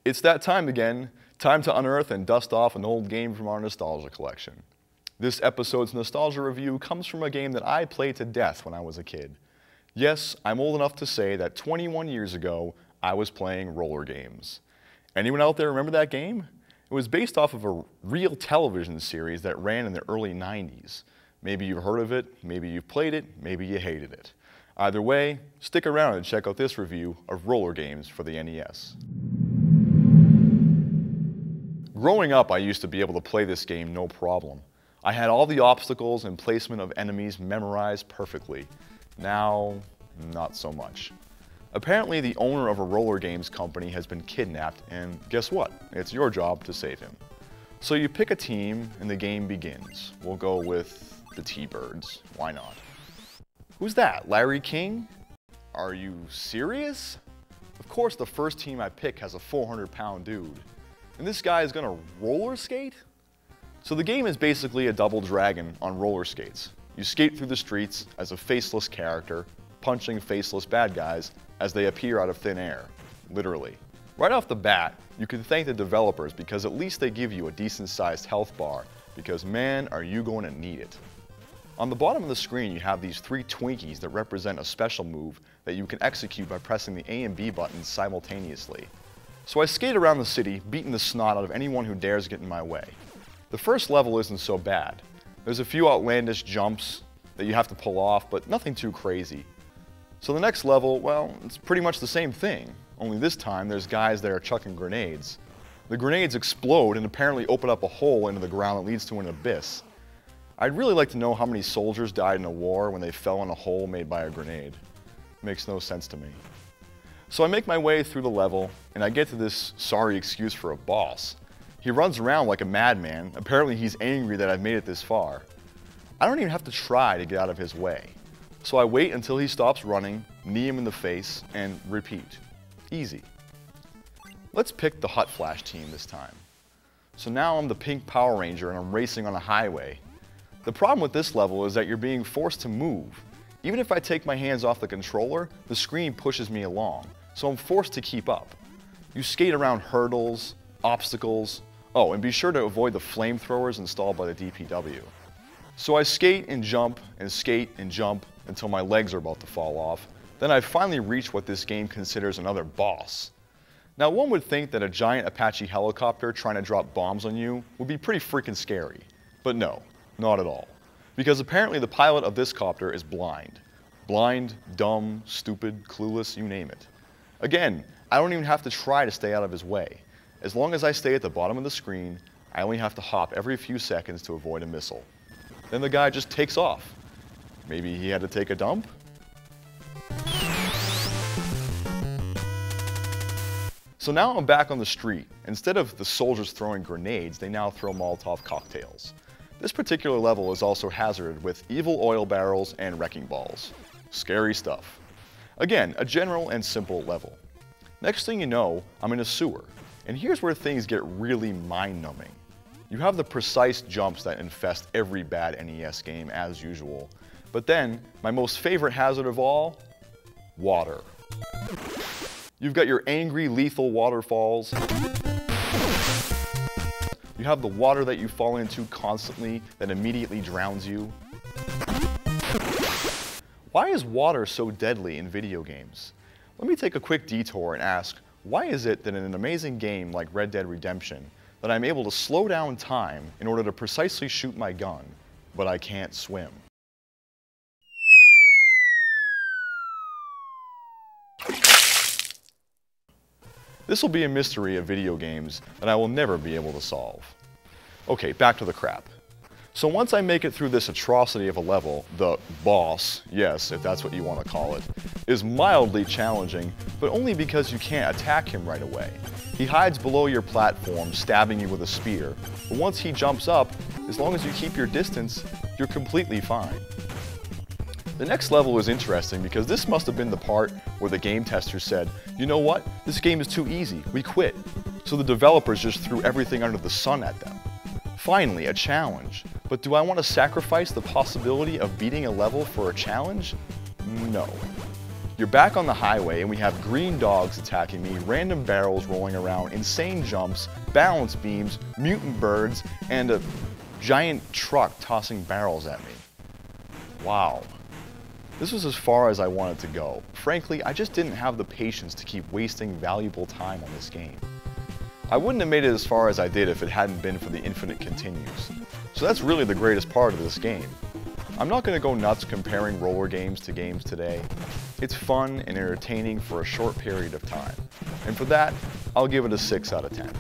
It's that time again. Time to unearth and dust off an old game from our nostalgia collection. This episode's nostalgia review comes from a game that I played to death when I was a kid. Yes, I'm old enough to say that 21 years ago, I was playing Rollergames. Anyone out there remember that game? It was based off of a real television series that ran in the early 90s. Maybe you've heard of it, maybe you've played it, maybe you hated it. Either way, stick around and check out this review of Rollergames for the NES. Growing up, I used to be able to play this game no problem. I had all the obstacles and placement of enemies memorized perfectly. Now, not so much. Apparently, the owner of a Rollergames company has been kidnapped, and guess what? It's your job to save him. So you pick a team, and the game begins. We'll go with the T-Birds. Why not? Who's that? Larry King? Are you serious? Of course, the first team I pick has a 400-pound dude. And this guy is gonna roller skate? So the game is basically a Double Dragon on roller skates. You skate through the streets as a faceless character, punching faceless bad guys as they appear out of thin air, literally. Right off the bat, you can thank the developers because at least they give you a decent-sized health bar, because man, are you going to need it. On the bottom of the screen, you have these 3 Twinkies that represent a special move that you can execute by pressing the A and B buttons simultaneously. So I skate around the city, beating the snot out of anyone who dares get in my way. The first level isn't so bad. There's a few outlandish jumps that you have to pull off, but nothing too crazy. So the next level, well, it's pretty much the same thing, only this time there's guys that are chucking grenades. The grenades explode and apparently open up a hole into the ground that leads to an abyss. I'd really like to know how many soldiers died in a war when they fell in a hole made by a grenade. Makes no sense to me. So I make my way through the level, and I get to this sorry excuse for a boss. He runs around like a madman. Apparently he's angry that I've made it this far. I don't even have to try to get out of his way. So I wait until he stops running, knee him in the face, and repeat. Easy. Let's pick the Hot Flash team this time. So now I'm the pink Power Ranger and I'm racing on a highway. The problem with this level is that you're being forced to move. Even if I take my hands off the controller, the screen pushes me along, so I'm forced to keep up. You skate around hurdles, obstacles, oh, and be sure to avoid the flamethrowers installed by the DPW. So I skate and jump until my legs are about to fall off. Then I finally reach what this game considers another boss. Now one would think that a giant Apache helicopter trying to drop bombs on you would be pretty freaking scary. But no, not at all. Because apparently the pilot of this copter is blind. Blind, dumb, stupid, clueless, you name it. Again, I don't even have to try to stay out of his way. As long as I stay at the bottom of the screen, I only have to hop every few seconds to avoid a missile. Then the guy just takes off. Maybe he had to take a dump? So now I'm back on the street. Instead of the soldiers throwing grenades, they now throw Molotov cocktails. This particular level is also hazarded with evil oil barrels and wrecking balls. Scary stuff. Again, a general and simple level. Next thing you know, I'm in a sewer. And here's where things get really mind-numbing. You have the precise jumps that infest every bad NES game as usual. But then, my most favorite hazard of all, water. You've got your angry, lethal waterfalls. You have the water that you fall into constantly that immediately drowns you. Why is water so deadly in video games? Let me take a quick detour and ask, why is it that in an amazing game like Red Dead Redemption, that I'm able to slow down time in order to precisely shoot my gun, but I can't swim? This will be a mystery of video games that I will never be able to solve. Okay, back to the crap. So once I make it through this atrocity of a level, the boss, yes, if that's what you want to call it, is mildly challenging, but only because you can't attack him right away. He hides below your platform, stabbing you with a spear, but once he jumps up, as long as you keep your distance, you're completely fine. The next level is interesting because this must have been the part where the game tester said, you know what, this game is too easy, we quit. So the developers just threw everything under the sun at them. Finally, a challenge. But do I want to sacrifice the possibility of beating a level for a challenge? No. You're back on the highway and we have green dogs attacking me, random barrels rolling around, insane jumps, balance beams, mutant birds, and a giant truck tossing barrels at me. Wow. This was as far as I wanted to go. Frankly, I just didn't have the patience to keep wasting valuable time on this game. I wouldn't have made it as far as I did if it hadn't been for the infinite continues. So that's really the greatest part of this game. I'm not going to go nuts comparing roller games to games today. It's fun and entertaining for a short period of time. And for that, I'll give it a 6 out of 10.